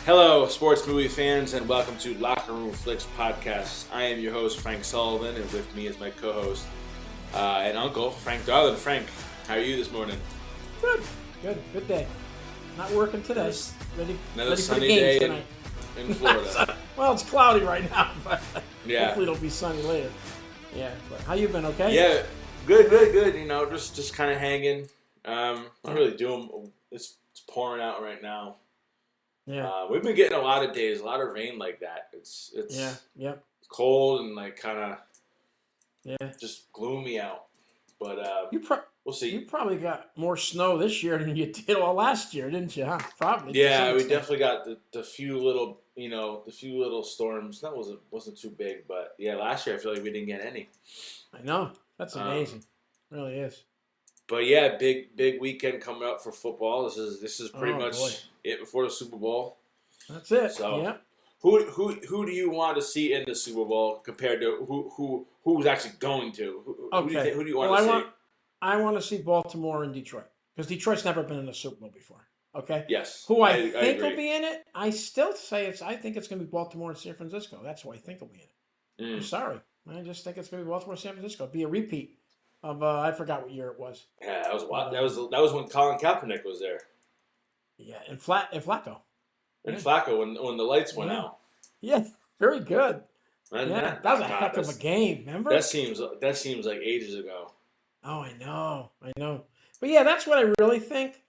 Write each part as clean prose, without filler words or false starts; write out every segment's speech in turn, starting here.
Hello, sports movie fans, and welcome to Locker Room Flicks Podcast. I am your host, Frank Sullivan, and with me is my co-host and uncle, Frank Darlin. Frank, how are you this morning? Good day. Not working today. Another ready sunny for the games day in Florida. Well, it's cloudy right now, but Yeah. hopefully it'll be sunny later. Yeah, but how you been? Okay? Yeah, good. You know, just kind of hanging. Not really doing. It's pouring out right now. Yeah. We've been getting a lot of days, a lot of rain like that. It's cold and like kind of just gloomy out. But we'll see. You probably got more snow this year than you did all last year, didn't you? Huh? Probably. Yeah, we definitely got the few little storms. That wasn't too big, but yeah, last year I feel like we didn't get any. I know. That's amazing. It really is. But yeah, big weekend coming up for football. This is pretty much it before the Super Bowl. That's it. So yeah. Who do you want to see in the Super Bowl compared to who's actually going to? Who do you want to see? I want to see Baltimore and Detroit because Detroit's never been in the Super Bowl before. Okay. Yes. Who I think will be in it? I still say I think it's going to be Baltimore and San Francisco. That's who I think will be in it. I'm sorry. I just think it's going to be Baltimore and San Francisco. It'll be a repeat of I forgot what year it was. Yeah, that was wild. That was when Colin Kaepernick was there. Yeah, and Flacco. And Flacco when the lights went out. Yeah, very good. And that was a heck of a game. Remember? That seems like ages ago. Oh, I know. But yeah, that's what I really think.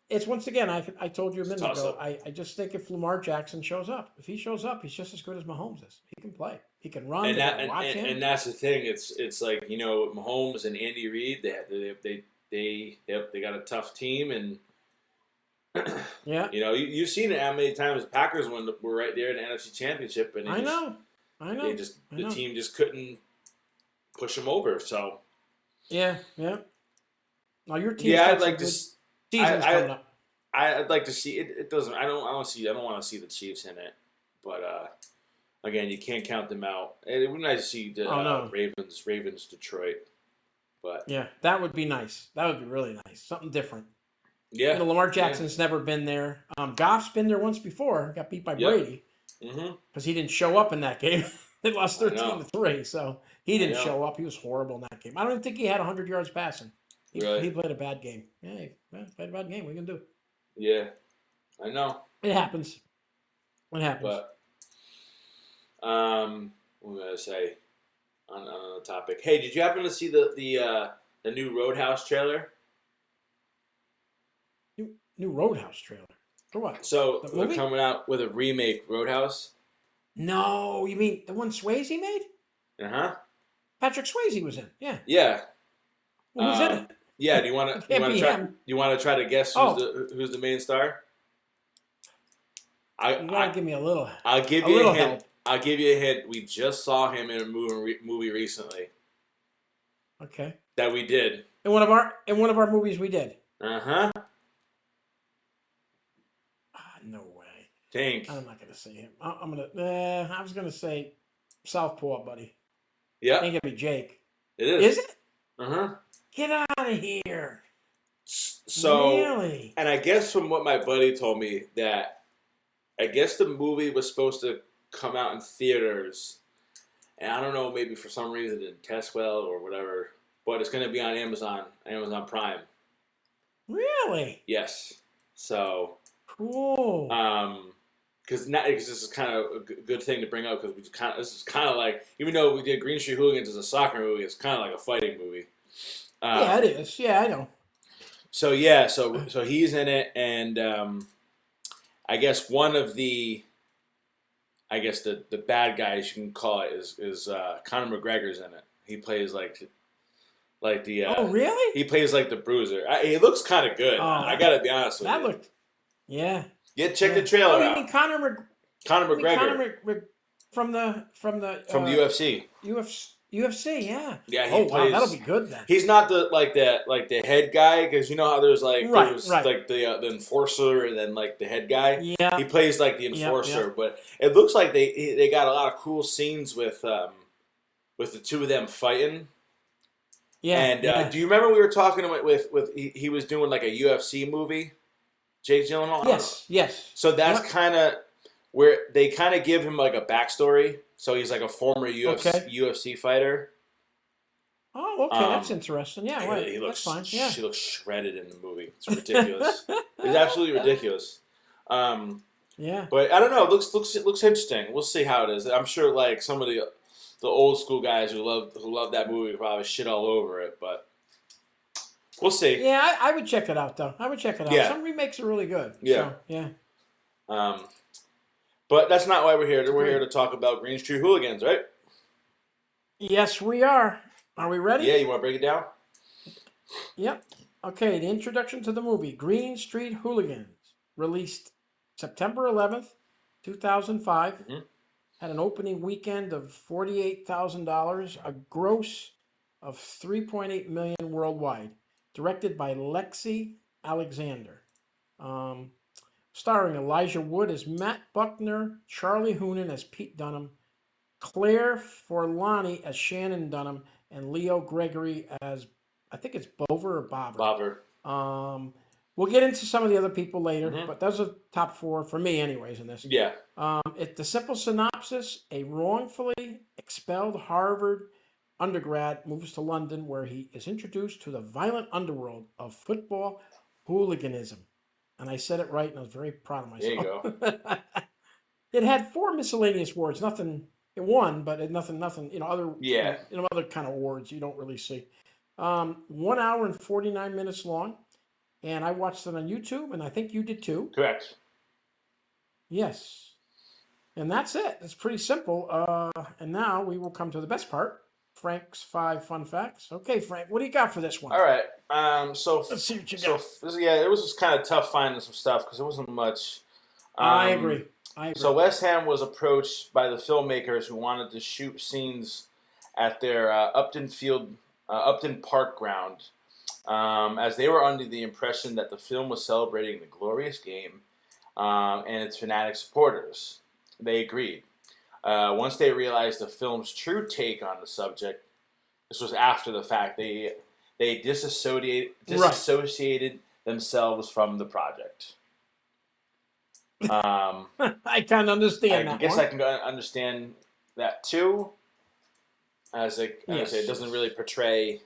It's once again, I told you a minute ago, I just think if Lamar Jackson shows up, if he shows up, he's just as good as Mahomes is. He can play. He can run. And that's the thing. It's like, Mahomes and Andy Reid, they got a tough team, and yeah, you've seen it how many times the Packers were right there in the NFC Championship, and I know. The team just couldn't push them over. So yeah. Now your team. Yeah, I'd like to. Season's coming up. I'd like to see it. It doesn't. I don't want to see the Chiefs in it, but again, you can't count them out. And it would be nice to see the Ravens, Detroit. But yeah, that would be nice. That would be really nice. Something different. Yeah, Lamar Jackson's never been there. Goff's been there once before. Got beat by Brady because he didn't show up in that game. They lost 13-3, so he didn't show up. He was horrible in that game. I don't even think he had 100 yards passing. He played a bad game. Yeah, he played a bad game. What are you gonna do? Yeah, I know. It happens. What happens? But what am I gonna say on the topic? Hey, did you happen to see the new Roadhouse trailer? New Roadhouse trailer. For what? So they're coming out with a remake Roadhouse. No, you mean the one Swayze made? Patrick Swayze was in. Yeah. Yeah. Well, who's in it? Yeah. Do you want to try to guess who's the main star? You gotta give me a little. I'll give you a hint. Help. I'll give you a hint. We just saw him in a movie recently. Okay. That we did. In one of our movies we did. No way. Think. I'm not gonna say him. I was gonna say Southpaw, buddy. Yeah. Ain't gonna be Jake. It is. Is it? Get out of here. So. Really? And I guess from what my buddy told me that, I guess the movie was supposed to come out in theaters, and I don't know, maybe for some reason it didn't test well or whatever, but it's gonna be on Amazon Prime. Really? Yes. So. Cool. Because this is kind of a good thing to bring up because this is kind of like, even though we did Green Street Hooligans as a soccer movie, it's kind of like a fighting movie. Yeah, it is. Yeah, I know. So yeah, so he's in it, and I guess one of the bad guys you can call it is Conor McGregor's in it. He plays like the. Oh really? He plays like the Bruiser. He looks kind of good. I gotta be honest with you. That looked. Yeah. Yeah, check the trailer out. Oh, you mean Conor McGregor? From the UFC. UFC, yeah. Yeah, he plays. Wow, that'll be good then. He's not the head guy, because you know how there's like like the enforcer and then like the head guy. Yeah. He plays like the enforcer, but it looks like they got a lot of cool scenes with the two of them fighting. Yeah. And do you remember we were talking with he was doing like a UFC movie? Jake Gyllenhaal? Yes. So that's kind of where they kind of give him like a backstory. So he's like a former UFC fighter. Oh, okay, that's interesting. Yeah, right. He looks, that's fine. Yeah, she looks shredded in the movie. It's ridiculous. It's absolutely ridiculous. Yeah, but I don't know. It looks interesting. We'll see how it is. I'm sure like some of the old school guys who love that movie probably shit all over it, but we'll see. Yeah, I would check it out though. I would check it out. Yeah. Some remakes are really good. Yeah, so, yeah. But that's not why we're here. We're here to talk about Green Street Hooligans, right? Yes, we are. Are we ready? Yeah, you want to break it down? Yep. Okay, the introduction to the movie Green Street Hooligans, released September 11th, 2005. Mm-hmm. Had an opening weekend of $48,000, a gross of $3.8 million worldwide. Directed by Lexi Alexander. Starring Elijah Wood as Matt Buckner, Charlie Hunnam as Pete Dunham, Claire Forlani as Shannon Dunham, and Leo Gregory as, I think it's Bover or Bobber. We'll get into some of the other people later, but those are top four for me anyways in this. Yeah. The simple synopsis, a wrongfully expelled Harvard undergrad moves to London where he is introduced to the violent underworld of football hooliganism. And I said it right and I was very proud of myself. There you go. It had 4 miscellaneous awards, nothing. It won, but nothing. Other other kind of awards you don't really see. 1 hour and 49 minutes long, and I watched it on YouTube, and I think you did too. Correct. Yes, and that's it. It's pretty simple. And now we will come to the best part. Frank's 5 fun facts. Okay, Frank, what do you got for this one? All right. So let's see what you got. It was just kind of tough finding some stuff because there wasn't much. I agree. So West Ham was approached by the filmmakers who wanted to shoot scenes at their Upton Park ground, as they were under the impression that the film was celebrating the glorious game and its fanatic supporters. They agreed. Once they realized the film's true take on the subject, this was after the fact, they disassociated themselves from the project. I can understand that. I guess I can understand that too. As I say, it doesn't really portray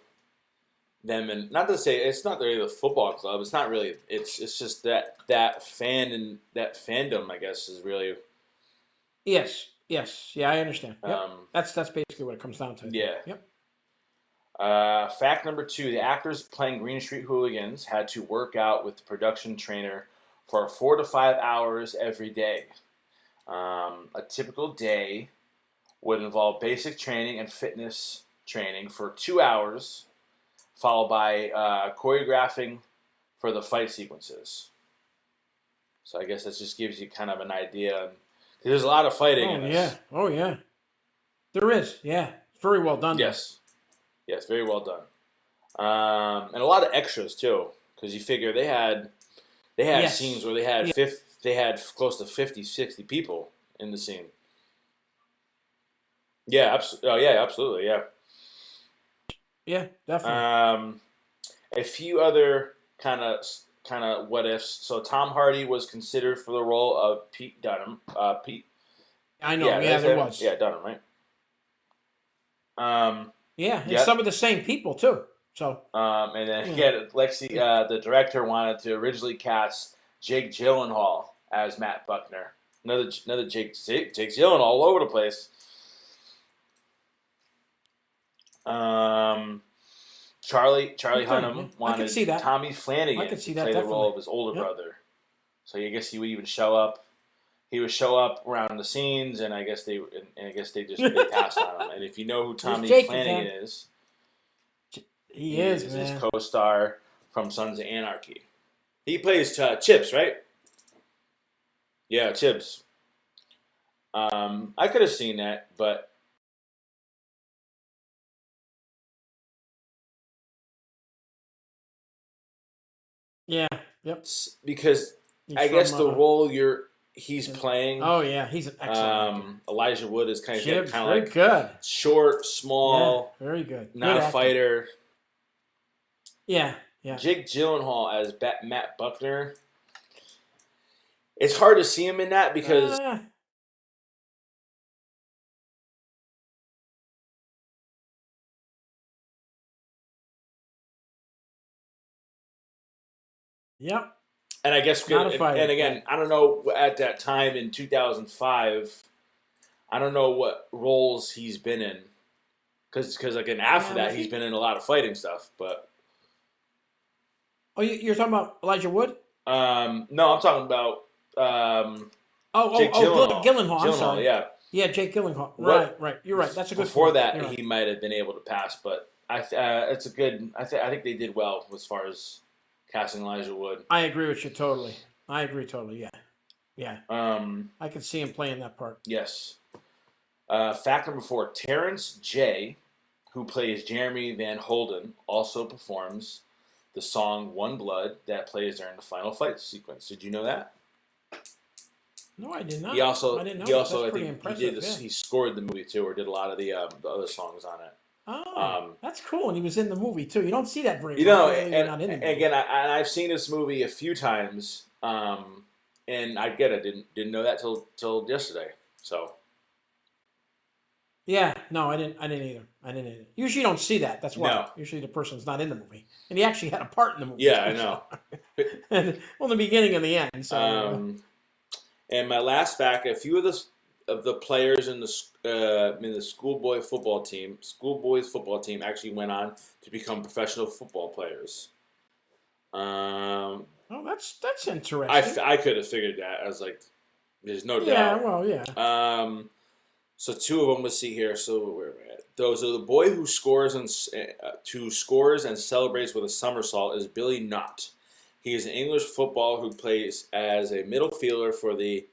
them, and not to say it's not really the football club. It's not really. It's just that fan and that fandom, I guess, is really. Yes. Yeah, I understand. Yep. That's basically what it comes down to. Yeah. Yep. Fact number 2: the actors playing Green Street Hooligans had to work out with the production trainer for 4 to 5 hours every day. A typical day would involve basic training and fitness training for 2 hours, followed by choreographing for the fight sequences. So I guess that just gives you kind of an idea. There's a lot of fighting in this. Oh, yeah. There is, yeah. Very well done. Yes, very well done. And a lot of extras, too, because you figure they had scenes where they had close to 50, 60 people in the scene. Yeah, absolutely, yeah. Yeah, definitely. A few other kind of what ifs. So Tom Hardy was considered for the role of Pete Dunham. I know. Yeah, there was. Yeah, Dunham, right? And some of the same people too. So. And then Lexi, the director, wanted to originally cast Jake Gyllenhaal as Matt Buckner. Another Jake Gyllenhaal all over the place. Charlie Hunnam wanted Tommy Flanagan to play the role of his older brother. So I guess he would even show up. He would show up around the scenes, and I guess they passed on him. And if you know who Tommy Flanagan is, he is his co-star from Sons of Anarchy. He plays Chips, right? Yeah, Chips. I could have seen that, but. Yeah. Yep. Because I guess the role he's playing. Oh yeah, he's an excellent. Elijah Wood is kind of like good, short, small, very good, not a fighter. Yeah. Jake Gyllenhaal as Matt Buckner. It's hard to see him in that because yep. And I guess, and again, I don't know at that time in 2005, I don't know what roles he's been in, because again after that he's been in a lot of fighting stuff. But you're talking about Elijah Wood? No, I'm talking about Jake Gyllenhaal. I'm sorry. Yeah, Jake Gyllenhaal. Right. You're right. That's a good. Before that, he might have been able to pass, but it's a good. I think they did well as far as casting Elijah Wood. I agree with you totally. Yeah. I could see him playing that part. Yes. Fact number 4: Terrence J, who plays Jeremy Van Holden, also performs the song "One Blood" that plays during the final fight sequence. Did you know that? No, I did not. I didn't know. I think impressive. He scored the movie too, or did a lot of the other songs on it. Oh, that's cool. And he was in the movie too. You don't see that very much. And again, I've seen this movie a few times, and I get it. Didn't know that till yesterday. So. Yeah, no, I didn't either. Usually, you don't see that. That's why. No. Usually, the person's not in the movie, and he actually had a part in the movie. Yeah, I know. Well, the beginning and the end. So. And my last fact: a few of the players in the schoolboys football team actually went on to become professional football players. Oh, that's interesting. I could have figured that. I was like, there's no doubt. Yeah, well, yeah. So 2 of them, let's see here. So where are we at? Those are the boy who scores and celebrates with a somersault is Billy Knott. He is an English footballer who plays as a middle fielder for the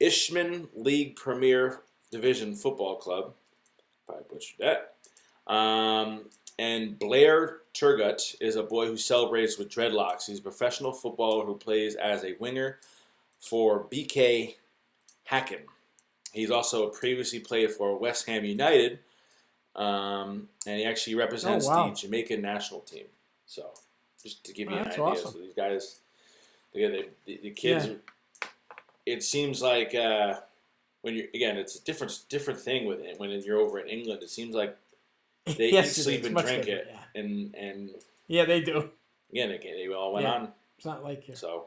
Ishman League Premier Division Football Club. Probably butchered that. And Blair Turgut is a boy who celebrates with dreadlocks. He's a professional footballer who plays as a winger for BK Hacken. He's also previously played for West Ham United, and he actually represents the Jamaican national team. So, just to give you an idea. Awesome. So these guys, the kids, it seems like when you're, again, it's a different thing with it. When you're over in England, it seems like they eat, sleep, and drink it. Yeah. And yeah, they do. Again, they all went on. It's not like you. So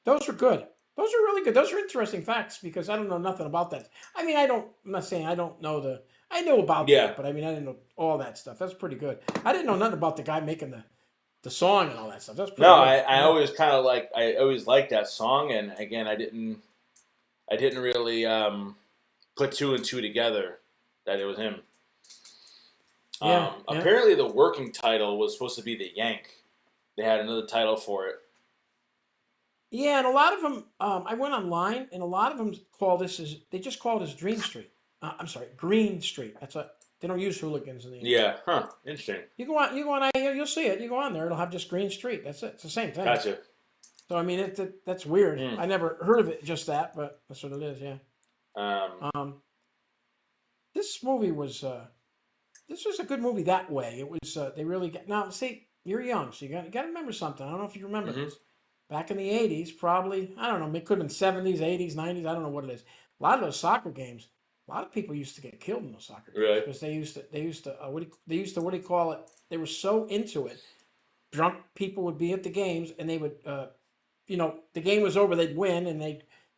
those were good. Those are really good. Those are interesting facts because I don't know nothing about that. I mean, I'm not saying I don't know I know about that, but I mean, I didn't know all that stuff. That's pretty good. I didn't know nothing about the guy making the song and all that stuff. That's pretty good. I always kind of I always liked that song, and again, I didn't really put 2 and 2 together that it was him. Apparently, the working title was supposed to be The Yank. They had another title for it. Yeah, and a lot of them, I went online, and a lot of them they just call this Green Street. I'm sorry, Green Street. They don't use Hooligans in the English. Yeah, interesting. You go on, you'll see it. You go on there, it'll have just Green Street. That's it. It's the same thing. Gotcha. So I mean, that's weird. I never heard of it just that, but that's what it is. Yeah. This movie was this was a good movie that way. It was they really got now. See, you're young, so you got to remember something. I don't know if you remember this. Back in the 80s, probably, I don't know, it could have been 70s, 80s, 90s, I don't know what it is. A lot of those soccer games, a lot of people used to get killed in those soccer games. Right. Because they used to, what do you call it? They were so into it. Drunk people would be at the games and they would, the game was over, they'd win and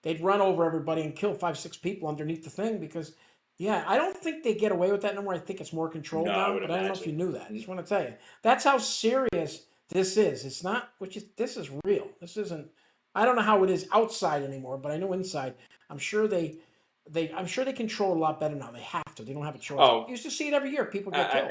they'd run over everybody and kill 5, 6 people underneath the thing because, I don't think they get away with that no more. I think it's more controlled now, but I don't know if you knew that. I just want to tell you. That's how serious this is. It's not, this is real. This isn't, I don't know how it is outside anymore, but I know inside, I'm sure they control it a lot better now. They have to. They don't have a choice. You used to see it every year. People get killed.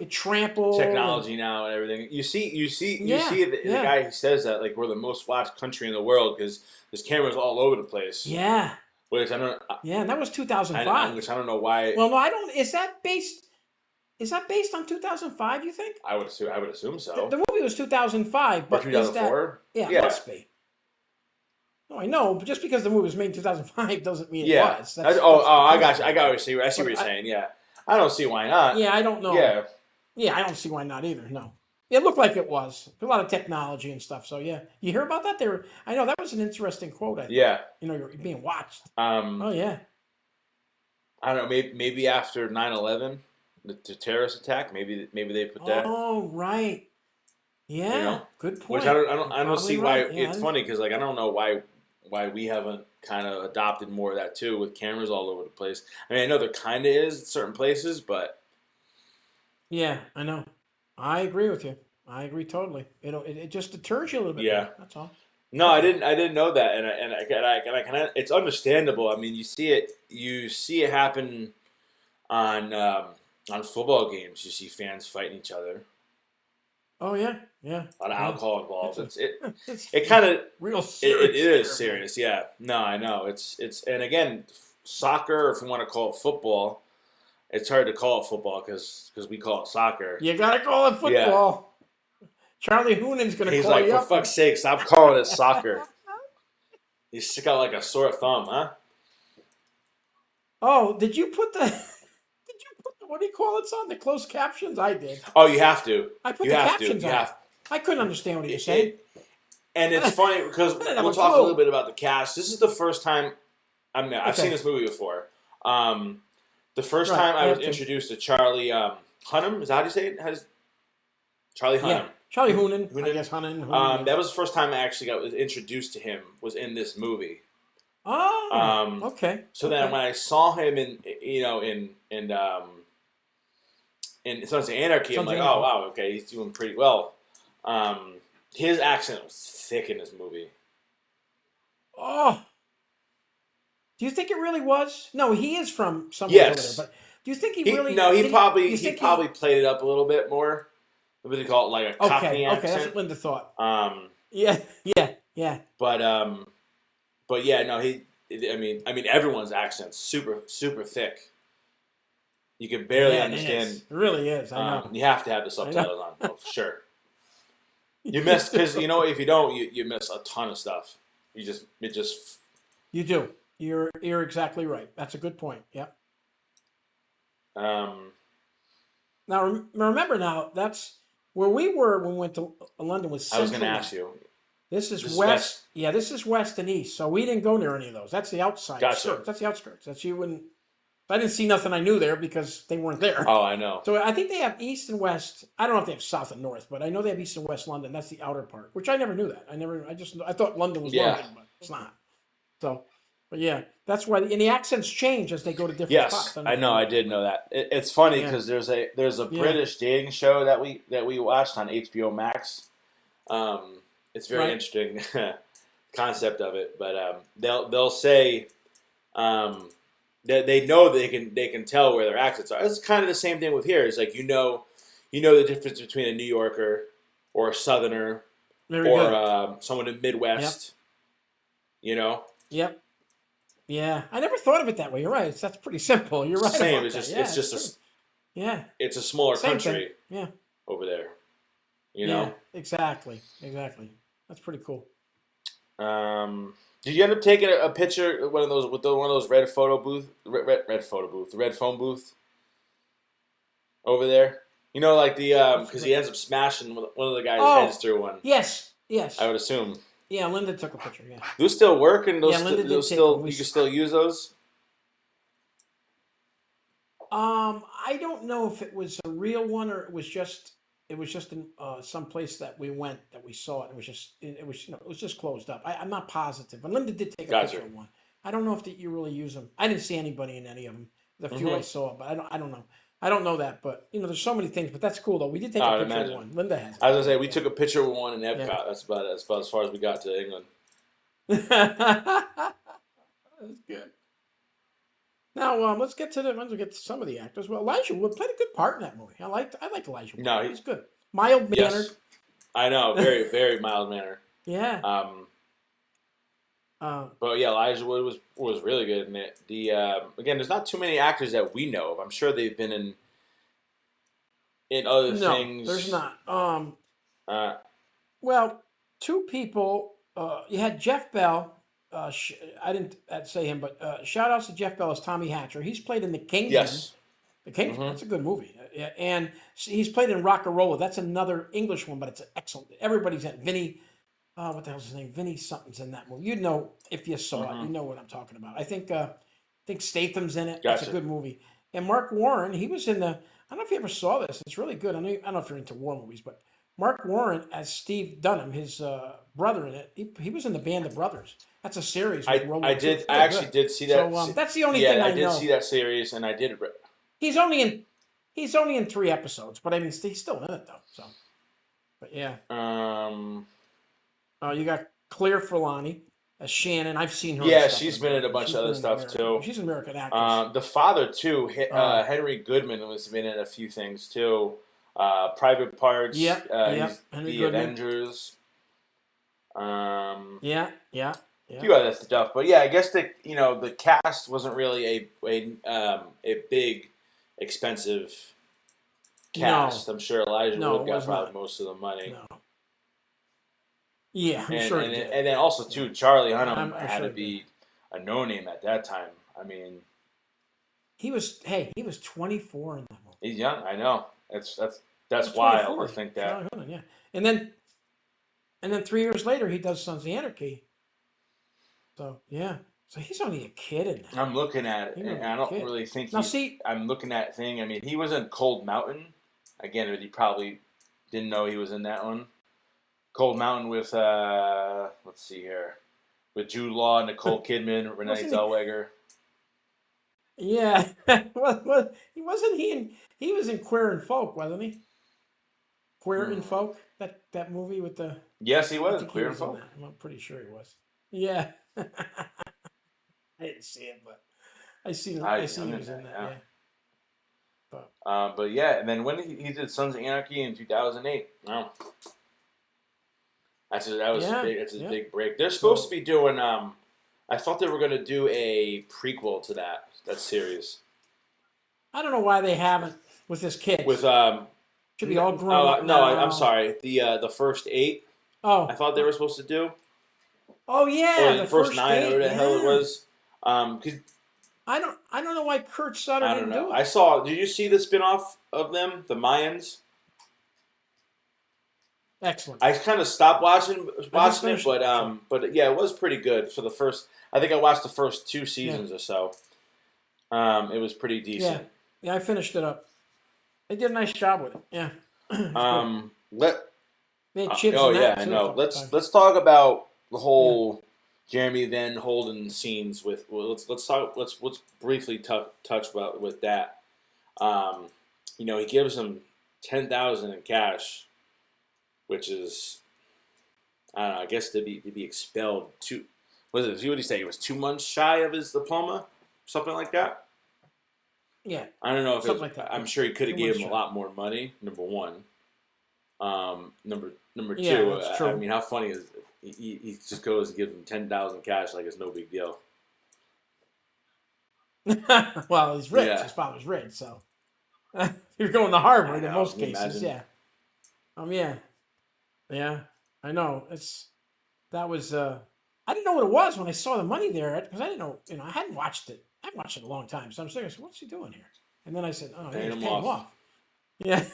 Get trampled. Technology now and everything. You see the guy who says that, like, we're the most watched country in the world because there's cameras all over the place. Yeah. Which I don't. Yeah, and that was 2005. Which I don't know why. Well, no, I don't. Is that based on 2005? You think? I would assume so. The movie was 2005, but 2004. It must be. No, I know, but just because the movie was made in 2005 doesn't mean it was. I got you. I got what I see what you're saying. Yeah, I don't see why not. Yeah, I don't know. Yeah, I don't see why not either. No. It looked like it was a lot of technology and stuff. So yeah, you hear about that? I know that was an interesting quote. I thought. Yeah. You're being watched. Oh yeah. I don't know. Maybe after 9/11, the terrorist attack. Maybe they put that. Oh right. Yeah. Good point. Which I don't see why. Right. Yeah, it's funny because like I don't know why we haven't kind of adopted more of that too with cameras all over the place. I mean, I know there kind of is in certain places, but yeah, I know. I agree with you. I agree totally. It just deters you a little bit. Yeah. More. That's all. No, I didn't know that, and I kind of it's understandable. I mean, you see it happen on football games. You see fans fighting each other. Oh yeah. A lot of alcohol involved. It's it kind of real serious. It is serious. Yeah. No, I know. It's and again, soccer, if you want to call it football, it's hard to call it football because we call it soccer. You gotta call it football. Yeah. Charlie Hoonan's gonna He's call like, you for up. fuck's sake, stop calling it soccer. You stick out like a sore thumb, huh? Oh, did you put the what do you call it on the closed captions? I did. Oh, you have to. I put the captions on. I couldn't understand what you said. And it's funny because we'll talk a little bit about the cast. This is the first time. I've seen this movie before. The first time I was introduced to Charlie Hunnam. Is that how you say it? Charlie Hunnam. Yeah. Charlie Hoonan. I guess Hunnam. That was the first time I actually was introduced to him. Was in this movie. Oh. Okay. So then when I saw him in Sons of Anarchy, I'm like, oh wow, okay, he's doing pretty well. His accent was thick in this movie. Oh. Do you think it really was? No, he is from somewhere over there. But do you think he really? No, he probably played it up a little bit more. What do they call it? Like a Cockney accent. Okay, that's what Linda thought. Yeah. But yeah, no, I mean, everyone's accent's super, super thick. You can barely understand. It really is. I know. You have to have the subtitles on, for sure. You miss because if you don't, you miss a ton of stuff. You do. You're exactly right. That's a good point. Yep. Now remember, that's where we were when we went to London. Was Central. I was going to ask you. This is west. Yeah, this is west and east. So we didn't go near any of those. That's the outside. Gotcha. Skirts. That's the outskirts. That's you wouldn't. I didn't see nothing I knew there because they weren't there. Oh, I know. So I think they have east and west. I don't know if they have south and north, but I know they have east and west London. That's the outer part, which I never knew that. I thought London was London, but it's not. So, but yeah, that's why. And the accents change as they go to different spots. Yes, I know. I did know that. It's funny because there's a British dating show that we watched on HBO Max. It's very interesting concept of it, but they'll say. They know they can tell where their accents are. It's kind of the same thing with here. It's like you know the difference between a New Yorker or a Southerner someone in the Midwest. Yep. Yep. Yeah, I never thought of it that way. You're right. That's pretty simple. You're right. Same. It's a smaller country. Yeah. Over there. Yeah, exactly. That's pretty cool. Did you end up taking a picture one of those red phone booth over there? Like the because he ends up smashing one of the guys' heads through one. Yes. I would assume. Yeah, Linda took a picture. Yeah. Those still work, and you can Linda still use those. I don't know if it was a real one or it was just in some place that we went that we saw it. It was just closed up. I'm not positive, but Linda did take a picture of one. I don't know if you really use them. I didn't see anybody in any of them. The few I saw, but I don't know. I don't know that, but there's so many things. But that's cool though. We did take a picture of one. Linda has. I was gonna say we took a picture of one in Epcot. Yeah. That's about as far as we got to England. That's good. Now let's get to some of the actors. Well, Elijah Wood played a good part in that movie. I like Elijah Wood. No, he's good. Mild mannered. Yes. I know, very very mild mannered. Yeah. But yeah, Elijah Wood was really good in it. Again, there's not too many actors that we know of. I'm sure they've been in other things. No, there's not. Well, two people. You had Jeff Bell. I didn't say him, but shout outs to Jeff Bell as Tommy Hatcher. He's played in The Kingdom. Yes. The Cajun. That's a good movie. Yeah, and he's played in Rock-a-Rolla. That's another English one, but it's excellent. Everybody's in Vinny. What the hell's his name? Vinny something's in that movie. You'd know if you saw it. You know what I'm talking about. I think Statham's in it. Gotcha. It's a good movie. And Mark Warren, he was in the. I don't know if you ever saw this. It's really good. I don't know if you're into war movies, but Mark Warren as Steve Dunham, his brother in it. He was in the Band of Brothers. That's a series. I actually did see that. So that's the only thing I know. Yeah, I did see that series, and I did. He's only in 3 episodes, but I mean he's still in it though. So, but yeah. You got Claire Forlani as Shannon. I've seen her. Yeah, she's been in a bunch of other stuff too. She's an American actress. The father too, Henry Goodman, was been in a few things too. Private Parts. Yeah. The Goodman. Avengers. Yeah. A few other stuff, but yeah, I guess the cast wasn't really a big, expensive cast. No. I'm sure Elijah Wood got probably most of the money. No. Yeah, I'm sure. And then also too, Charlie Hunnam had to be a no name at that time. I mean, he was 24 in that movie. He's young. I know. That's wild to think that. Charlie Hunnam, yeah, and then 3 years later he does Sons of Anarchy. So yeah, so he's only a kid in that. I'm looking at it, and I don't really think. I'm looking at thing. I mean, he was in Cold Mountain. Again, but he probably didn't know he was in that one. Cold Mountain with let's see here, with Jude Law, Nicole Kidman, Renee Zellweger. Yeah, he wasn't in. He was in Queer and Folk, wasn't he? Queer and Folk, that movie with the. Yes, he was Queer and Folk. I'm pretty sure he was. Yeah, I didn't see it, but I seen he was in that. Yeah. But yeah, and then when he did Sons of Anarchy in 2008. Wow. That was big. It's a big break. They're supposed to be doing. I thought they were going to do a prequel to that series. I don't know why they haven't with this kid. With should be all grown up. No, I'm sorry. The first 8. Oh, I thought they were supposed to do. Oh yeah, or the first 9, or whatever the hell it was. Cause I don't know why Kurt Sutter didn't do it. Did you see the spinoff of them, the Mayans? Excellent. I kind of stopped watching it, but yeah, it was pretty good for the first. I think I watched the first 2 seasons or so. It was pretty decent. Yeah, I finished it up. They did a nice job with it. Yeah. They had chips in that I know. Let's talk about the whole Jeremy Van Holden scenes with. Well, let's briefly touch about with that. He gives him $10,000 in cash, which is, I don't know, I guess to be expelled. What did he say? He was 2 months shy of his diploma, something like that. Yeah, I don't know if something like that. I'm sure he could have gave him a lot more money. Number one. Number two. Yeah, that's true. I mean, how funny is it? He just goes and gives him $10,000 cash like it's no big deal. Well, he's rich. Yeah. His father's rich, so you're going to Harvard in most cases. Imagine? Yeah. Yeah. I know. That was. I didn't know what it was when I saw the money there because I didn't know. I hadn't watched it. I haven't watched it in a long time, so I'm saying, what's he doing here? And then I said, oh, he's paying him off. Yeah.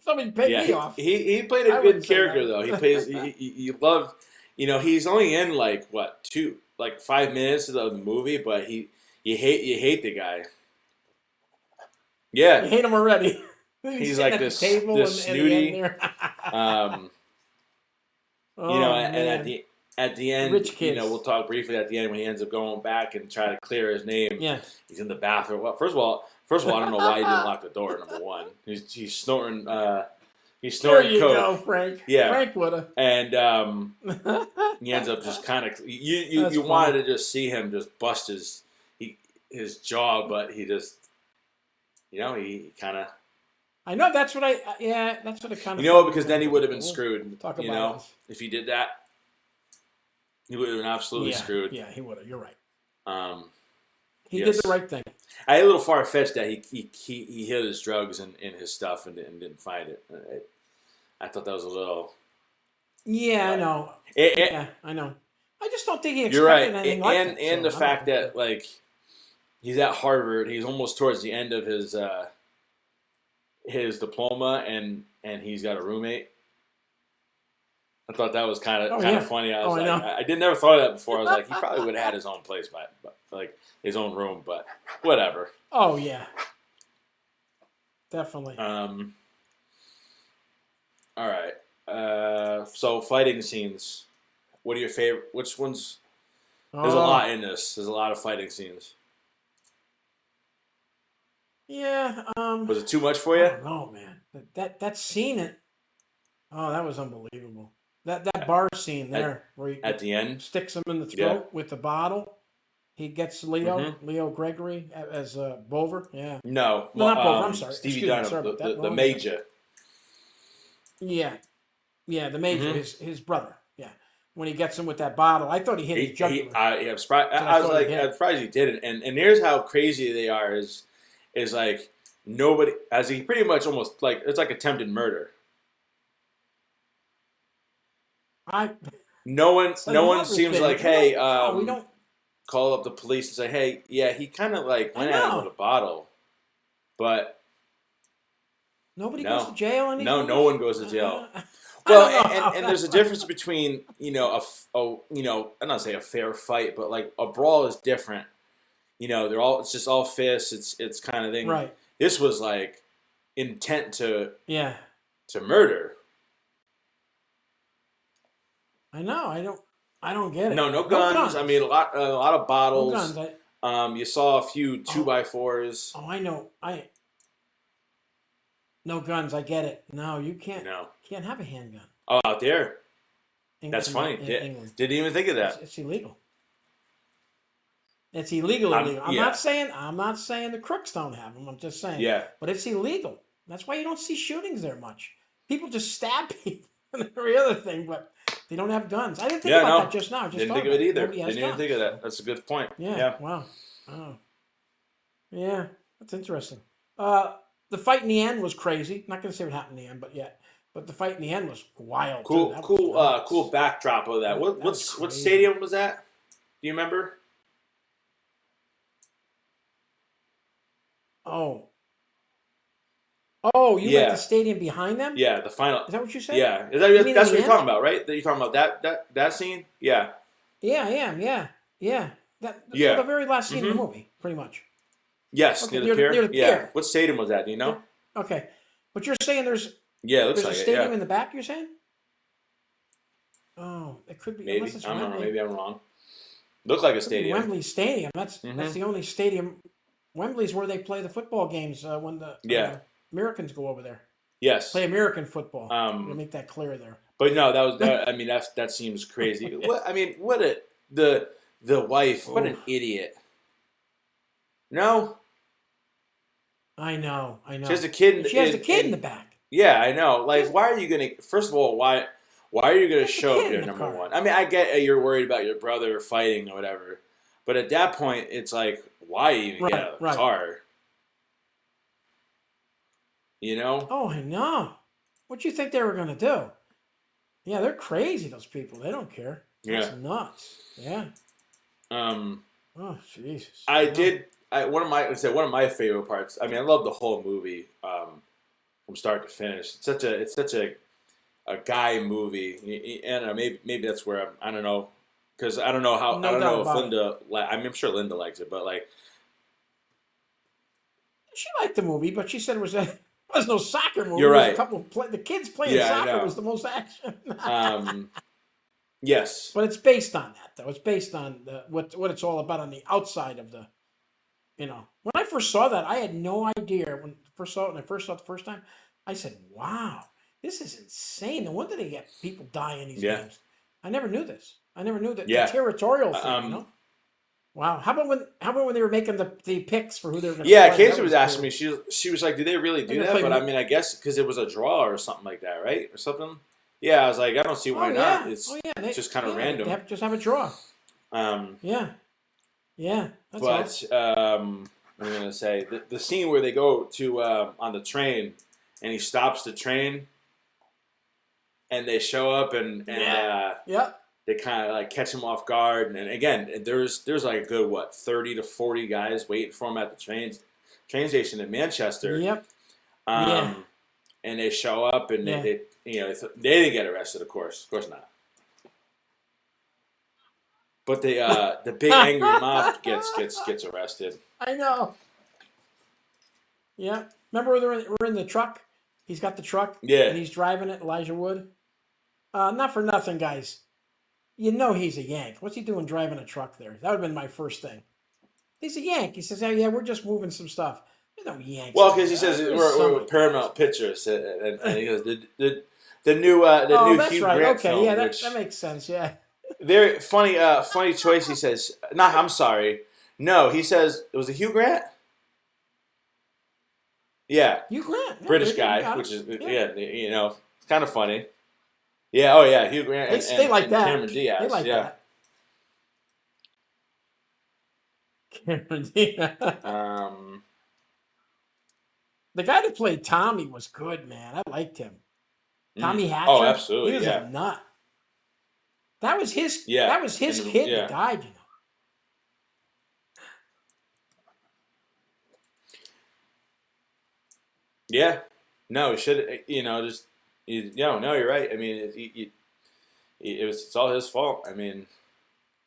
Somebody paid me off. He played a good character though. He plays. You love. He's only in 5 minutes of the movie, but you hate the guy. Yeah, you hate him already. He's like this snooty. And at the end, rich kids. We'll talk briefly at the end when he ends up going back and try to clear his name. Yeah, he's in the bathroom. Well, first of all, I don't know why he didn't lock the door. Number one, he's snorting. He's snorting there you coke. Go, Frank. Yeah, Frank woulda. And he ends up just kind of. You wanted to just see him just bust his jaw, but he just, he kind of. I know that's what I kind of. Because then he would have been screwed. If he did that, he would have been absolutely screwed. Yeah, he would have. You're right. He Yes. did the right thing. I had a little far-fetched that he hid his drugs in his stuff and didn't find it. I thought that was a little... Yeah, I know. I know. I just don't think he expected anything like that. And the fact that, he's at Harvard. He's almost towards the end of his diploma, and he's got a roommate. I thought that was kind of funny. I was I did never thought of that before. I was like, he probably would have had his own place, but like his own room, but whatever. Oh yeah, definitely. All right. So fighting scenes. What are your favorite? Which ones? There's a lot in this. There's a lot of fighting scenes. Yeah. Was it too much for you? No, man. That scene. That was unbelievable. That bar scene there where he at the end sticks him in the throat with the bottle. He gets Leo Gregory as Bover. Yeah. No, not Bover. I'm sorry. Stevie Dunham, the Major. Yeah, the Major, his brother. Yeah, when he gets him with that bottle, I thought he hit his jugular. I'm surprised. I'm surprised he didn't. And here's how crazy they are: is like nobody, as he pretty much almost like it's like attempted murder. No one seems like, hey, we don't call up the police and say, hey, yeah, he kind of like went at him with a bottle, but nobody goes to jail. No one goes to jail. Well, and there's a difference between I'm not saying a fair fight, but like a brawl is different. It's just all fists. It's kind of thing. Right. This was like intent to murder. I know. I don't get it. No guns. I mean, a lot of bottles. No guns. You saw a few 2x4s. Oh, I know. No guns. I get it. No, you can't. No. Can't have a handgun. Oh, out there. That's funny. England. Didn't even think of that. It's illegal. It's illegal. I'm not saying the crooks don't have them. I'm just saying. Yeah. But it's illegal. That's why you don't see shootings there much. People just stab people and every other thing, but they don't have guns. I didn't think about that just now. Didn't think of it either. Didn't even think of that. That's a good point. Yeah. Wow. Oh. Yeah. That's interesting. The fight in the end was crazy. Not going to say what happened in the end, but the fight in the end was wild. Cool backdrop of that. What stadium was that? Do you remember? Oh, you meant the stadium behind them? Yeah, the final. Is that what you said? Yeah, that's what you're talking about, right? You're talking about that scene? Yeah. Yeah, I am. Yeah. The very last scene of the movie, pretty much. Yes, okay, near the pier. Near the pier. What stadium was that? Do you know? Okay, but you're saying there's it looks like a stadium in the back. You're saying? Oh, it could be. Maybe I don't know. Maybe I'm wrong. Looked like a stadium. Wembley Stadium. That's the only stadium. Wembley's where they play the football games when the Americans go over there. Yes. Play American football. To make that clear there. But no, that seems crazy. The wife, what an idiot. No? I know. She has a kid in the back. Yeah, I know. Like, why are you going to, first of all, why are you going to show up here, number one? I mean, I get you're worried about your brother fighting or whatever. But at that point, it's like, why even get out of the car? You know? Oh, I know. What you think they were going to do? Yeah, they're crazy, those people. They don't care. That's nuts. Yeah. Oh, Jesus. One of my favorite parts. I mean, I love the whole movie from start to finish. It's such a guy movie, and maybe that's where I don't know, because I don't know how I don't know if Linda. I'm sure Linda likes it, but like she liked the movie, but she said it was no soccer movie. You're right. The kids playing soccer was the most action. Yes, but it's based on that, though. It's based on what it's all about on the outside of the. When I first saw that, I had no idea. When I first saw it the first time, I said, "Wow, this is insane! No wonder they get people die in these games." I never knew this. I never knew that the territorial thing. Wow. How about when they were making the picks for who they were going to play? Yeah, Casey was asking me. She was like, "Do they really do that?" But I mean, I guess because it was a draw or something like that, right? Or something. Yeah, I was like, I don't see why not. It's just kind of random. They just have a draw. Yeah. That's I'm gonna say the scene where they go to on the train, and he stops the train, and they show up and they kind of like catch him off guard, and again, there's like a good 30 to 40 guys waiting for him at the train station in Manchester. Yep. Yeah. And they show up, and they didn't get arrested, of course not. But the big angry mob gets arrested. I know. Yeah. Remember we're in the truck? He's got the truck. Yeah. And he's driving it, Elijah Wood. Not for nothing, guys. You know he's a Yank. What's he doing driving a truck there? That would have been my first thing. He's a Yank. He says, "Oh yeah, we're just moving some stuff." There's no Yanks. Well, because he says we're Paramount Pictures, and he goes the new Hugh Grant film. Yeah, that makes sense. Yeah. Very funny choice. He says, "No, I'm sorry. No," he says, "It was a Hugh Grant." Yeah, Hugh Grant, British guy, which is it's kind of funny. Yeah, oh yeah, Hugh Grant they like and that. Cameron Diaz. They like that. Cameron Diaz. The guy that played Tommy was good, man. I liked him. Tommy Hatcher. Oh, absolutely. He was a nut. That was his. Yeah. That was his kid that died. Yeah. No, he should. Just. No, you're right. I mean, it's all his fault. I mean,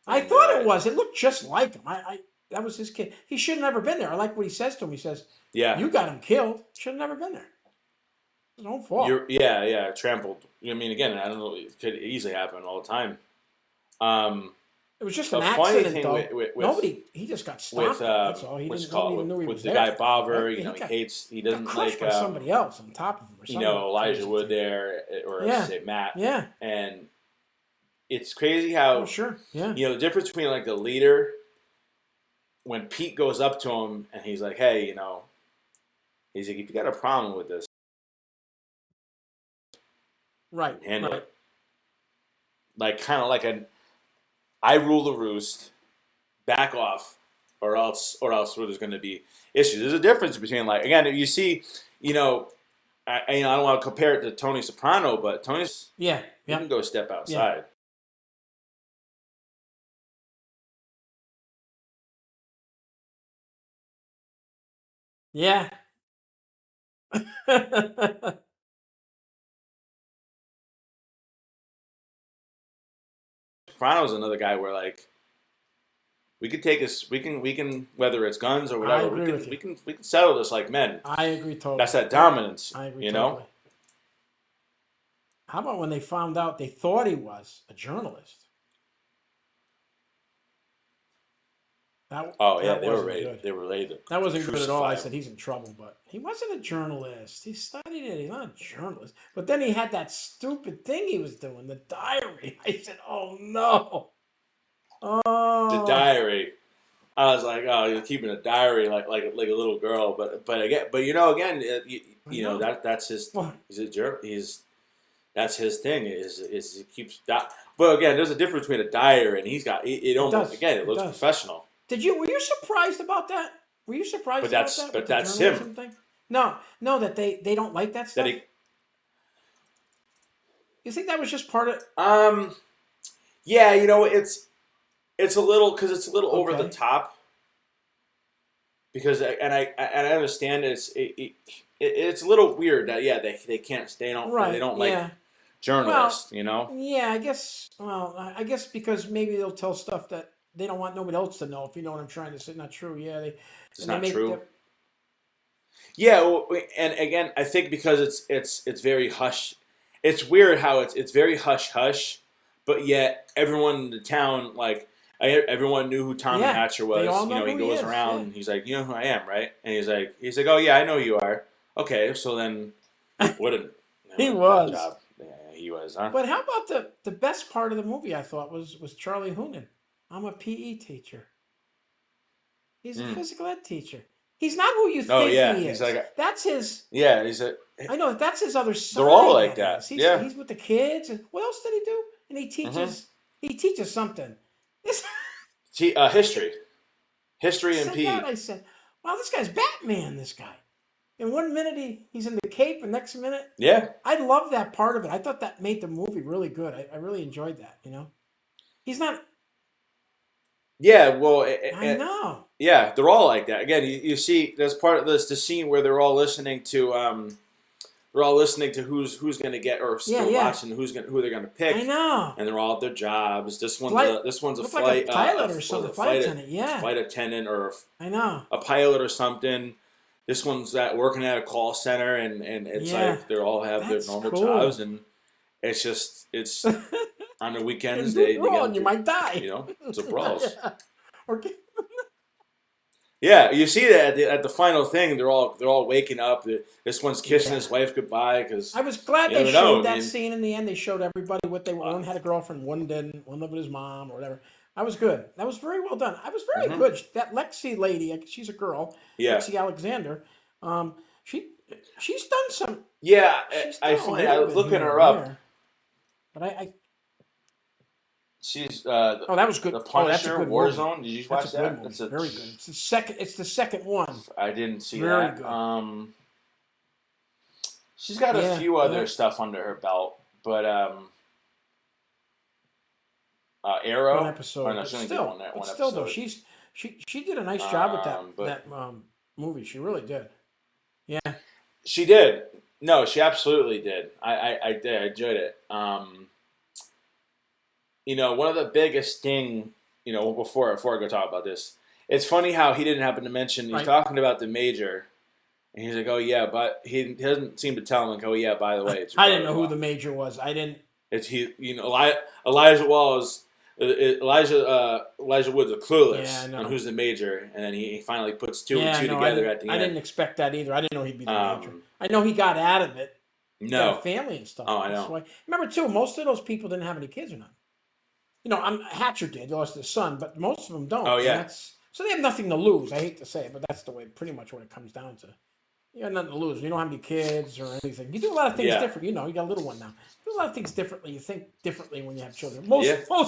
I thought it was. It looked just like him. That was his kid. He should have never been there. I like what he says to him. He says, "Yeah, you got him killed. Should have never been there. It's his own fault." Trampled. I mean, again, I don't know. It could easily happen all the time. It was just an accident, though. With nobody. He just got stopped. That's all. He didn't even know he was there. With the guy Bobber, he doesn't like by somebody else on top of him. Or something. Elijah Wood there, or say Matt. Yeah. And it's crazy how. Oh, sure. Yeah. The difference between like the leader. When Pete goes up to him and he's like, "Hey, he's like, if you got a problem with this, right, handle it." Like kind of like I rule the roost, back off, or else there's going to be issues. There's a difference between like again, you see, I don't want to compare it to Tony Soprano, but Tony's you can go step outside. Yeah. Yeah. Soprano's another guy where like we could take this, we can whether it's guns or whatever, we can settle this like men. I agree totally. That's that dominance. I agree totally. How about when they found out they thought he was a journalist? They were ready to that wasn't good at all. I said he's in trouble, but he wasn't a journalist. He studied it. He's not a journalist. But then he had that stupid thing he was doing, the diary. I said, "Oh no!" Oh, the diary. I was like, "Oh, you're keeping a diary like a little girl." But that's his. He's a journalist. That's his thing. Is he keeps that. But again, there's a difference between a diary and he's got it. Almost again, it looks professional. Were you surprised about that? Were you surprised about that? But that's him. Thing? No, that they don't like that stuff. You think that was just part of? Yeah, it's a little because it's a little over the top. Because I understand it's a little weird that they can't they don't like journalists, Yeah, I guess. Well, I guess because maybe they'll tell stuff that they don't want nobody else to know. If you know what I'm trying to say, not true. Yeah, it's not true. Yeah, and again, I think because it's very hush. It's weird how it's very hush hush, but yet everyone in the town everyone knew who Tommy Hatcher was. He goes around and he's like, "You know who I am, right?" And he's like, "Oh yeah, I know who you are." Okay, so then what a he was. Job. Yeah, he was, huh? But how about the best part of the movie? I thought was Charlie Hunnam. I'm a PE teacher. He's a physical ed teacher. He's not who you think he is. That's his. Yeah, I know that's his other side. They're all like that. He's with the kids. And what else did he do? And he teaches. Mm-hmm. He teaches something. History and PE. I said, "Wow, this guy's Batman. This guy." And 1 minute he's in the cape, and next minute, I love that part of it. I thought that made the movie really good. I really enjoyed that. He's not. Yeah, well, I know. Yeah, they're all like that. Again, you see, there's part of this the scene where they're all listening to who's going to get, or they're watching who they're going to pick. I know. And they're all at their jobs. This one's a look flight like a pilot or something. Flight attendant. Yeah. Flight attendant or I know. A pilot or something. This one's working at a call center, and it's like they all have their normal jobs, and it's on the weekends they get you might die. You know, it's a brawls. Okay. Yeah, you see that at the final thing, they're all waking up. This one's kissing his wife goodbye because I was glad they showed that scene in the end. They showed everybody what they were. One had a girlfriend, one didn't. One lived with his mom or whatever. That was good. That was very well done. I was very good. That Lexi lady, she's a girl. Yeah. Lexi Alexander. She's done some. Yeah, I was looking her up. But I she's that was good. The Punisher, Warzone. Movie. Did you watch that? That's very good. It's the second one. I didn't see very that. Good. She's got a few other stuff under her belt, but Arrow. One episode. Oh, no, one still episode. Though she did a nice job with that movie. She really did. Yeah. She did. No, she absolutely did. I did. I enjoyed it. One of the biggest thing, before I go talk about this, it's funny how he didn't happen to mention, he's talking about the Major, and he's like, oh yeah, but he doesn't seem to tell him, like, oh yeah, by the way, it's I didn't know who the Major was. I didn't. It's Elijah Woods are clueless on who's the Major, and then he finally puts two and two together at the end. I didn't expect that either. I didn't know he'd be the Major. I know he got out of it. No. Family and stuff. Oh, I know. Remember, too, most of those people didn't have any kids or nothing. Hatcher did. He lost his son, but most of them don't. Oh, yeah. So they have nothing to lose. I hate to say it, but that's pretty much what it comes down to. You have nothing to lose. You don't have any kids or anything. You do a lot of things different. You got a little one now. You do a lot of things differently. You think differently when you have children.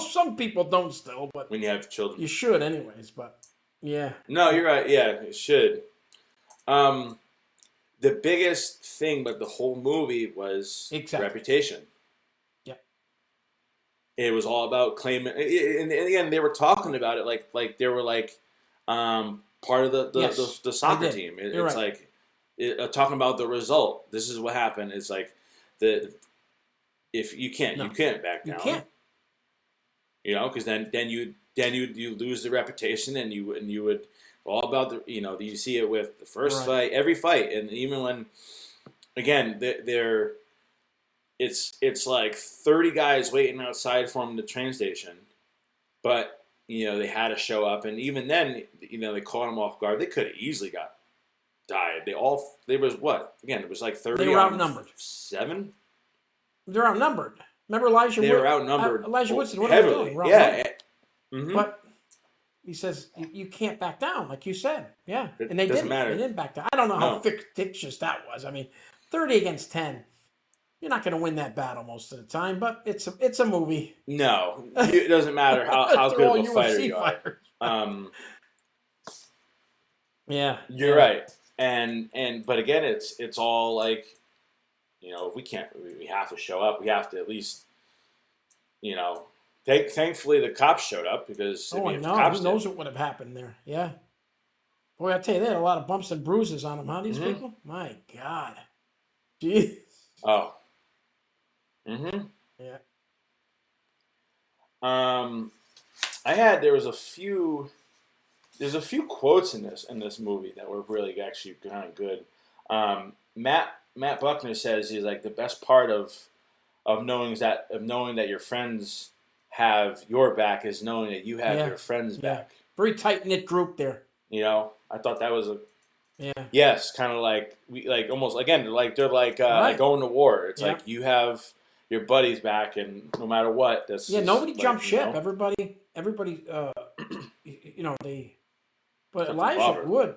Some people don't still, but when you have children, you should anyways. But yeah. No, you're right. Yeah, you should. The biggest thing about the whole movie was reputation. Yeah. It was all about claiming, and again, they were talking about it like they were part of the soccer team. It's right. Talking about the result. This is what happened. It's like if you can't back down. You can't. Because then you lose the reputation, and you would all about you see it with the first fight, every fight, and even when again it's like 30 guys waiting outside from the train station, but they had to show up, and even then they caught them off guard. They could have easily died. It was what? Again, it was like 30. They were outnumbered. 7. They're outnumbered. Remember Elijah? They were outnumbered. Elijah Wood said, "What heavily. are we doing?" Yeah. But he says you can't back down, like you said. Yeah, and they didn't. Matter. They didn't back down. I don't know how fictitious that was. I mean, 30 against 10. You're not going to win that battle most of the time, but it's a movie. No, it doesn't matter how good of a fighter you are. Yeah, you're right. But again, it's all like, we have to show up. We have to at least, thankfully the cops showed up because I know. Who knows what would have happened there? Yeah. Boy, I tell you, they had a lot of bumps and bruises on them, huh? These people. My God. Jeez. Oh. Yeah. There's a few quotes in this movie that were really actually kind of good. Matt Buckner says he's like the best part of knowing that your friends have your back is knowing that you have your friends' back. Very tight knit group there. I thought that was kind of like almost again like they're like going to war. It's like you have your buddy's back, and no matter what, nobody jumped ship. Everybody. But Elijah Wood,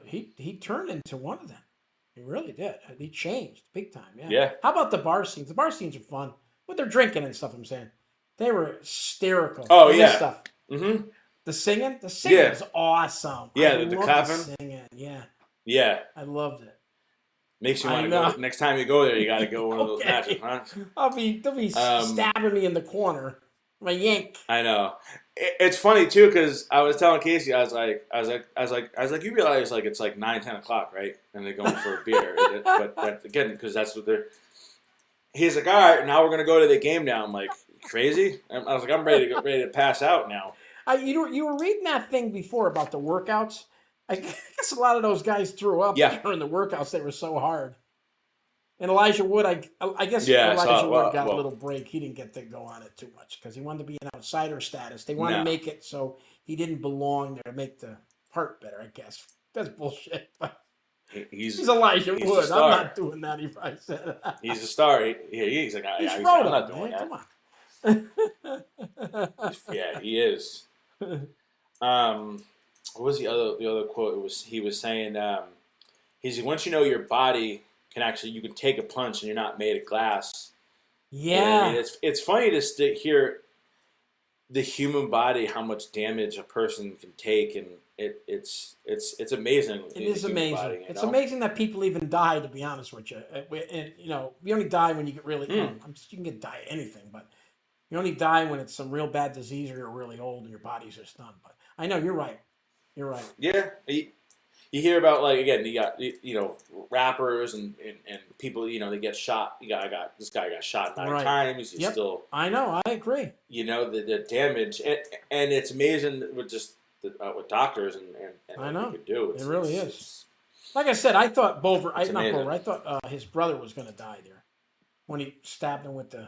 he turned into one of them. He really did. He changed big time. Yeah. How about the bar scenes? The bar scenes are fun. What they're drinking and stuff. I'm saying they were hysterical. Oh yeah. Stuff. The singing is awesome. Yeah, the clapping. Singing. Yeah. Yeah. I loved it. Makes you want to go. Next time you go there, you got to go one of those matches, huh? They'll be stabbing me in the corner. My yank. I know. It's funny too because I was telling Casey, I was like, you realize like it's like 9, 10 o'clock, right? And they're going for a beer. But that, again, because that's what they're. He's like, all right, now we're gonna go to the game now. I'm like, crazy. I was like, I'm ready to pass out now. You were reading that thing before about the workouts. I guess a lot of those guys threw up during the workouts. They were so hard. And Elijah Wood, I guess Elijah Wood got a little break. He didn't get to go on it too much because he wanted to be an outsider status. They wanted to make it so he didn't belong there to make the part better, I guess. That's bullshit. He's Elijah Wood. I'm not doing that if I said that. He's a star. He's like, I'm not doing that. Come on. Yeah, he is. What was the other quote? He was saying, he's like, once you know your body you can take a punch and you're not made of glass. Yeah. I mean, it's funny to hear the human body, how much damage a person can take, and it's amazing. It is amazing. Body, it's amazing that people even die, to be honest with you. And, we only die when you get really you can get die of anything, but you only die when it's some real bad disease or you're really old and your body's just done. But I know you're right. You're right. Yeah. You hear about, like, again, you got, rappers and people, they get shot. This guy got shot 9 times. He's still. I know. I agree. The damage. And it's amazing with just with doctors and I know. What they could do. It really is. Like I said, I thought I thought his brother was going to die there when he stabbed him with the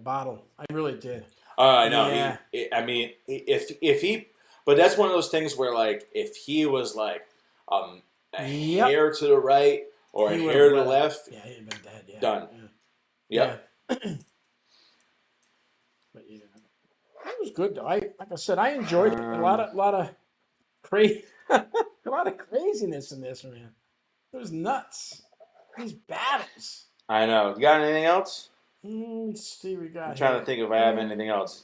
bottle. I really did. I know. Yeah. If he. But that's one of those things where, like, if he was, like, a hair to the right or a hair to the left, he'd have been dead. Yeah. Done. Yeah. But it was good though. Like I said, I enjoyed it. A lot of craziness in this, man. It was nuts. These battles. I know. You got anything else? Let's see what we got. I'm trying to think if I have anything else.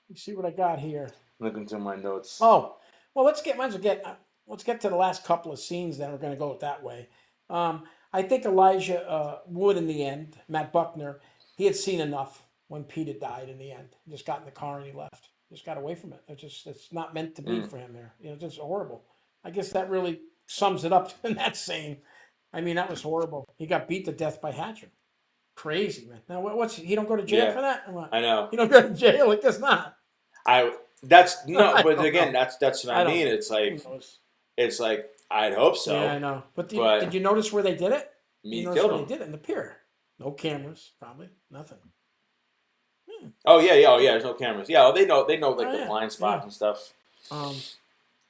Let's see what I got here. Looking through my notes. Oh, well, let's get to the last couple of scenes. Then we're going to go that way. I think Elijah Wood in the end, Matt Buckner, he had seen enough when Pete had died in the end. He just got in the car and he left. Just got away from it. It's not meant to be for him there. Just horrible. I guess that really sums it up in that scene. I mean, that was horrible. He got beat to death by Hatcher. Crazy, man. Now, he don't go to jail for that? Or what? I know. He don't go to jail? Like, that's not. But again, that's what I mean. It's like I'd hope so. Yeah, I know. But did you notice where they did it? He killed him. They did it in the pier. No cameras, probably nothing. Oh yeah. There's no cameras. Yeah, they know like the blind spots and stuff.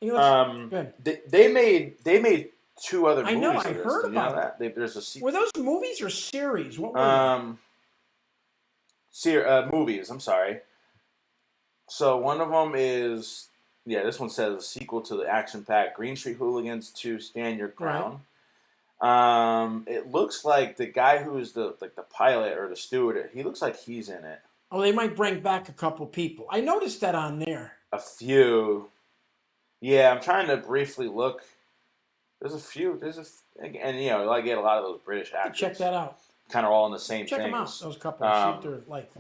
They made 2 other movies. I know. I heard about that. There's a sequel. Were those movies or series? What were they? Movies. I'm sorry. So one of them is, this one says a sequel to the action-packed Green Street Hooligans 2 Stand Your Ground. Right. It looks like the guy who's the pilot or the steward, he looks like he's in it. Oh, they might bring back a couple people. I noticed that on there. A few. Yeah, I'm trying to briefly look. There's a few. And I get a lot of those British actors. Check that out. Kind of all in the same thing. Check them out. Those couple. See if they're like.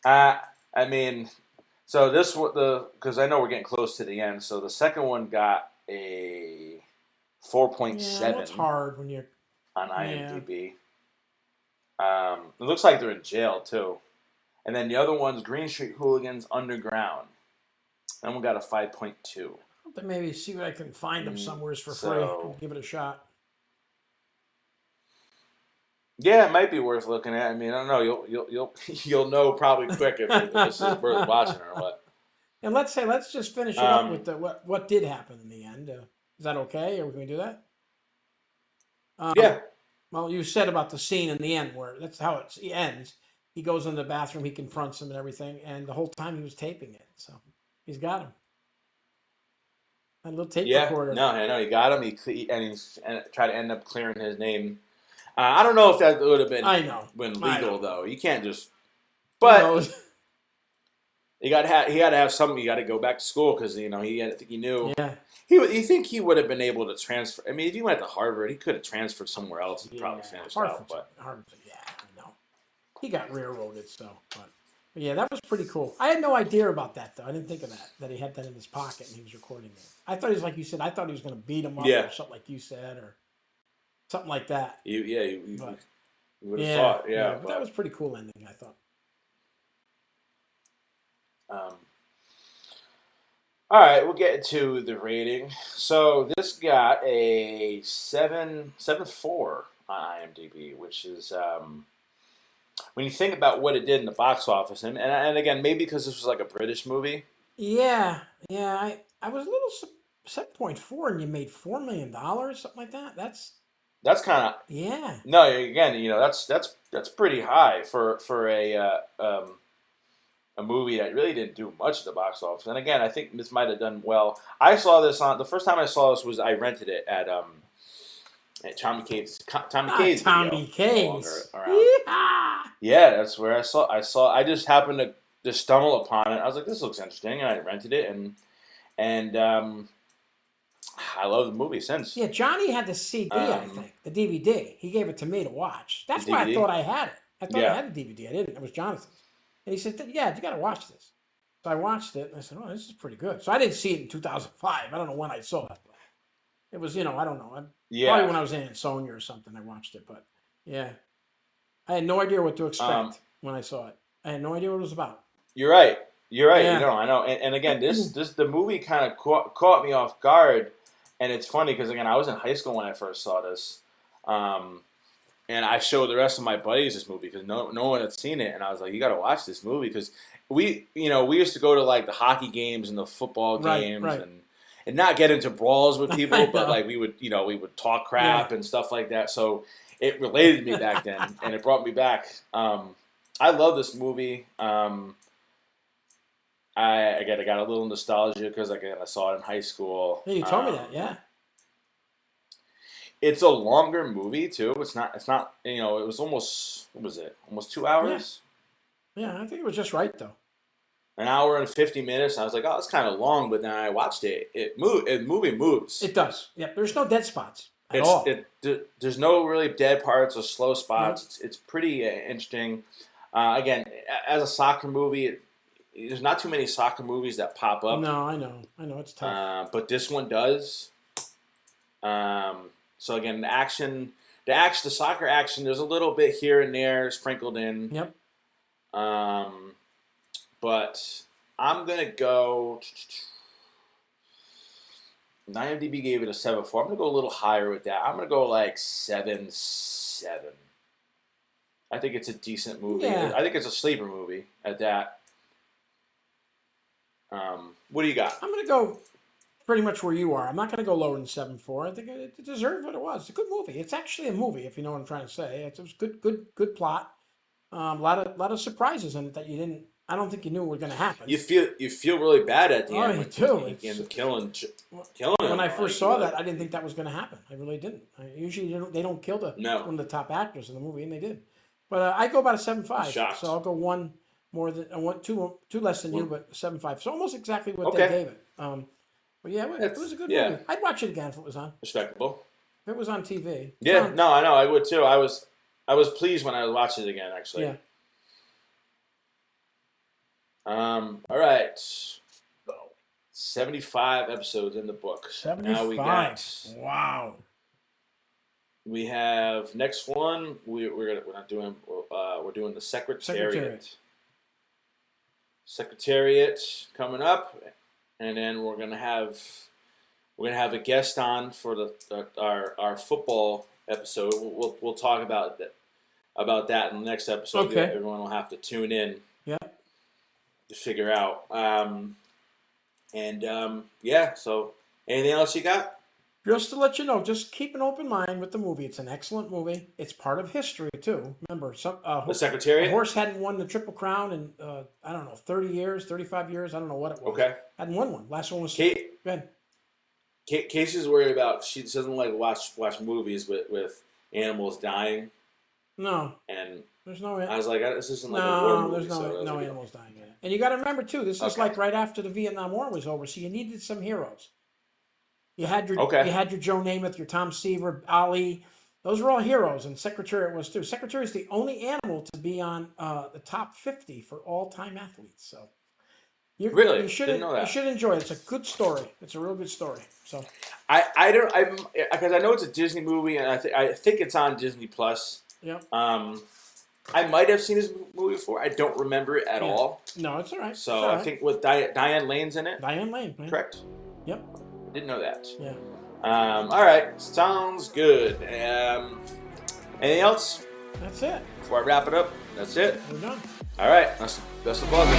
I mean. So because I know we're getting close to the end. So the second one got a 4.7. Yeah, it's hard when you're on IMDb. Yeah. It looks like they're in jail too, and then the other one's Green Street Hooligans Underground. That one got a 5.2. I'll maybe see what I can find them somewhere for free. Give it a shot. Yeah, it might be worth looking at. I mean, I don't know. You'll know probably quick if this is worth watching or what. And let's just finish it up with what did happen in the end. Is that okay? Or can we do that? Yeah. Well, you said about the scene in the end where that's how it ends. He goes in the bathroom, he confronts him and everything, and the whole time he was taping it. So he's got him. A little tape recorder. No, I know he got him. He tried to end up clearing his name. I don't know if that would have been legal though. You can't just. But he got to have something. You got to go back to school because I think he knew. Yeah. You think he would have been able to transfer? I mean, if he went to Harvard, he could have transferred somewhere else and probably finished out. But Harvard, I know. He got railroaded, so. But Yeah, that was pretty cool. I had no idea about that though. I didn't think of that he had that in his pocket and he was recording it. I thought he was like you said. I thought he was going to beat him up or something like you said or something like that. You But would have thought, but that was pretty cool ending, I thought. All right, we'll get into the rating. So this got a 7.4 on IMDb, which is when you think about what it did in the box office, and again, maybe because this was like a British movie. Yeah. I was a little 7.4, and you made $4 million, something like that. That's kind of No, again, that's pretty high for a movie that really didn't do much at the box office. And again, I think this might have done well. I saw this the first time I saw this was I rented it at Tommy Kaye's. Tommy Kaye's. Yeah, that's where I just happened to just stumble upon it. I was like, this looks interesting, and I rented it, and I love the movie since. Yeah, Johnny had the CD, I think, the DVD. He gave it to me to watch. That's why I thought I had it. I thought I had the DVD. I didn't. It was Jonathan's. And he said, yeah, you got to watch this. So I watched it, and I said, oh, this is pretty good. So I didn't see it in 2005. I don't know when I saw it. It was, I don't know. Probably when I was in Sonia or something, I watched it. But, yeah. I had no idea what to expect when I saw it. I had no idea what it was about. You're right. Yeah. I know. And again, the movie kind of caught me off guard. And it's funny because, again, I was in high school when I first saw this. And I showed the rest of my buddies this movie because no one had seen it, and I was like, "You got to watch this movie," because we used to go to like the hockey games and the football games and not get into brawls with people, but like we would talk crap and stuff like that. So it related to me back then, and it brought me back. I love this movie. I got a little nostalgia because I saw it in high school. Yeah, you told me that, yeah. It's a longer movie too. It's not. It was almost. What was it? Almost 2 hours. Yeah, I think it was just right though. An hour and 50 minutes. I was like, oh, that's kind of long. But then I watched it. The movie moves. It does. Yeah. There's no dead spots at all. There's no really dead parts or slow spots. It's pretty interesting. Again, as a soccer movie, there's not too many soccer movies that pop up. No, I know. It's tough. But this one does. So again, the soccer action, there's a little bit here and there sprinkled in. Yep. But I'm gonna go. IMDb gave it a 7.4. I'm gonna go a little higher with that. I'm gonna go like 7.7. I think it's a decent movie. Yeah. I think it's a sleeper movie at that. What do you got? I'm gonna go pretty much where you are. I'm not going to go lower than 7.4. I think it deserved what it was. It's a good movie. It's actually a movie, if you know what I'm trying to say. It was good plot. A lot of surprises in it that you didn't. I don't think you knew were going to happen. You feel really bad at the end. You do. He ends up killing when I first saw that, I didn't think that was going to happen. I really didn't. Usually they don't kill one of the top actors in the movie, and they did. But I go about a 7.5. So I'll go one more than two less than you, but 7.5. So almost exactly what they gave it. But yeah, it was a good movie. I'd watch it again if it was on. Respectable. If it was on TV. Yeah, I know, I would too. I was pleased when I watched it again, actually. Yeah. All right. 75 episodes in the book. 75. Now we got. Wow. We have next one. We're doing the Secretariat. Secretariat coming up. And then we're gonna have a guest on for our football episode. We'll talk about that in the next episode. Okay. Everyone will have to tune in. Yeah. To figure out. So anything else you got? Just to let you know, just keep an open mind with the movie. It's an excellent movie. It's part of history too. Remember, the Secretariat? A horse hadn't won the Triple Crown in 30 years, 35 years. I don't know what it was. Okay. Hadn't won one. Last one was Kate. Good. Casey's worried about. She doesn't like watch movies with animals dying. No. And there's no. I was like, this isn't like a war movie. There's no animals dying in it. And you got to remember too, this is like right after the Vietnam War was over, so you needed some heroes. You had your Joe Namath, your Tom Seaver, Ali, Those were all heroes, and Secretariat was too. Secretariat is the only animal to be on the top 50 for all-time athletes. So, you should didn't know that. You should enjoy it. It's a good story. It's a real good story. So, because I know it's a Disney movie, and I think it's on Disney Plus. Yeah. I might have seen this movie before. I don't remember it at all. No, it's all right. So I think with Diane Lane's in it. Diane Lane, man. Correct. Yep. I didn't know that. Yeah. All right. Sounds good. Anything else? That's it. Before I wrap it up, that's it. We're done. All right. That's the buzzer.